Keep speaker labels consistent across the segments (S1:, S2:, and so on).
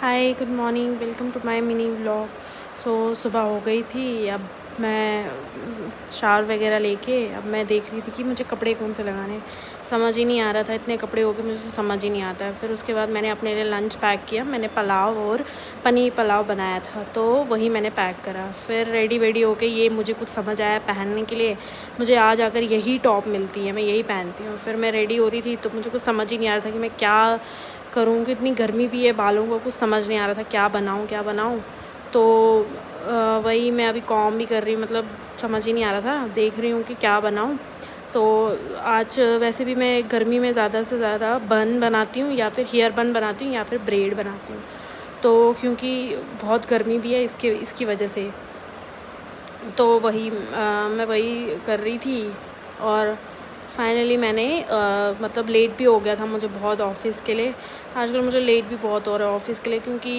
S1: Hi, good morning, welcome to my mini vlog. सुबह हो गई थी। अब मैं शावर वगैरह लेके अब मैं देख रही थी कि मुझे कपड़े कौन से लगाने हैं। समझ ही नहीं आ रहा था, इतने कपड़े हो गए मुझे समझ ही नहीं आता है। फिर उसके बाद मैंने अपने लिए लंच पैक किया। मैंने पुलाव और पनीर पुलाव बनाया था, तो वही मैंने पैक करा। फिर रेडी वेडी होके ये मुझे कुछ समझ आया पहनने के लिए। मुझे आज आकर यही टॉप मिलती है, मैं यही पहनती हूँ। फिर मैं रेडी हो रही थी तो मुझे कुछ समझ ही नहीं आ रहा था कि मैं क्या करूँ, कि इतनी गर्मी भी है, बालों को कुछ समझ नहीं आ रहा था क्या बनाऊँ। तो वही मैं अभी कॉम भी कर रही हूँ, मतलब समझ ही नहीं आ रहा था, देख रही हूँ कि क्या बनाऊँ। तो आज वैसे भी मैं गर्मी में ज़्यादा से ज़्यादा बन बनाती हूँ, या फिर हेयर बन बनाती हूँ, या फिर ब्रेड बनाती हूँ। तो क्योंकि बहुत गर्मी भी है इसकी वजह से, तो वही मैं वही कर रही थी। और फाइनली मैंने मतलब लेट भी हो गया था मुझे बहुत ऑफ़िस के लिए। आजकल मुझे लेट भी बहुत हो रहा है ऑफ़िस के लिए, क्योंकि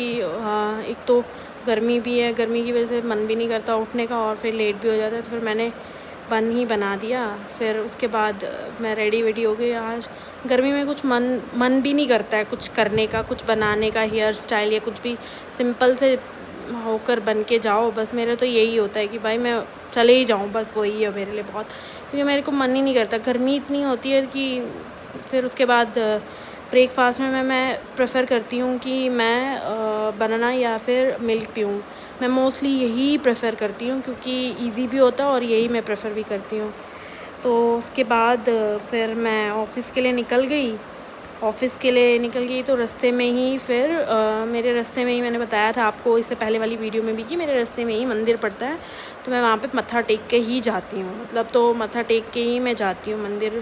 S1: एक तो गर्मी भी है, गर्मी की वजह से मन भी नहीं करता उठने का, और फिर लेट भी हो जाता है। तो फिर मैंने बन ही बना दिया। फिर उसके बाद मैं रेडी वेडी हो गई। आज गर्मी में कुछ मन भी नहीं करता है कुछ करने का, कुछ बनाने का, हेयर स्टाइल या कुछ भी। सिंपल से होकर बन के जाओ, बस मेरा तो यही होता है कि भाई मैं चले ही जाऊँ, बस वही है मेरे लिए बहुत। क्योंकि मेरे को मन ही नहीं करता, गर्मी इतनी होती है कि फिर उसके बाद ब्रेकफास्ट में मैं प्रेफर करती हूँ कि मैं बनाना या फिर मिल्क पीऊँ। मैं मोस्टली यही प्रेफर करती हूँ, क्योंकि इजी भी होता है और यही मैं प्रेफर भी करती हूँ। तो उसके बाद फिर मैं ऑफ़िस के लिए निकल गई। तो रास्ते में ही फिर मेरे रास्ते में ही मैंने बताया था आपको इससे पहले वाली वीडियो में भी कि मेरे रास्ते में ही मंदिर पड़ता है। तो मैं वहाँ पे मत्था टेक के ही जाती हूँ, मतलब तो मत्था टेक के ही मैं जाती हूँ मंदिर।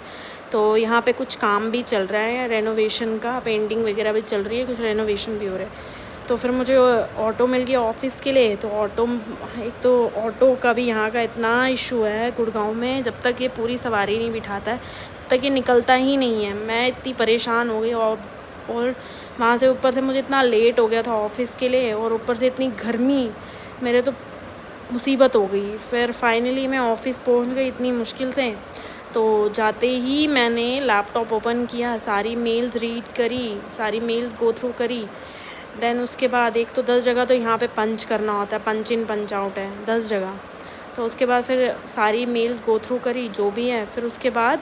S1: तो यहाँ पे कुछ काम भी चल रहा है रेनोवेशन का, पेंटिंग वगैरह भी चल रही है, कुछ रेनोवेशन भी हो रहा है। तो फिर मुझे ऑटो मिल गया ऑफ़िस के लिए। तो एक तो ऑटो का भी यहाँ का इतना इशू है गुड़गांव में, जब तक ये पूरी सवारी नहीं बिठाता है तब तक ये निकलता ही नहीं है। मैं इतनी परेशान हो गई, और वहाँ से ऊपर से मुझे इतना लेट हो गया था ऑफ़िस के लिए, और ऊपर से इतनी गर्मी, मेरे तो मुसीबत हो गई। फिर फाइनली मैं ऑफ़िस पहुँच गई इतनी मुश्किल से। तो जाते ही मैंने लैपटॉप ओपन किया, सारी मेल्स रीड करी, सारी मेल्स गो थ्रू करी। देन उसके बाद एक तो 10 जगह तो यहाँ पे पंच करना होता है, पंच इन पंच आउट है 10 जगह। तो उसके बाद फिर सारी मेल्स गो थ्रू करी जो भी है। फिर उसके बाद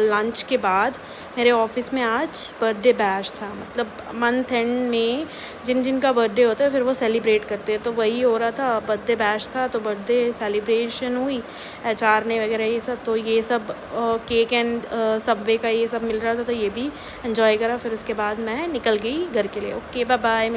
S1: लंच के बाद मेरे ऑफ़िस में आज बर्थडे बैश था, मतलब मंथ एंड में जिन जिन का बर्थडे होता है फिर वो सेलिब्रेट करते हैं। तो वही हो रहा था, बर्थडे बैश था, तो बर्थडे सेलिब्रेशन हुई एचआर ने वगैरह ये सब। तो ये सब केक एंड सबवे का ये सब मिल रहा था, तो ये भी एंजॉय करा। फिर उसके बाद मैं निकल गई घर के लिए। Okay, bye bye.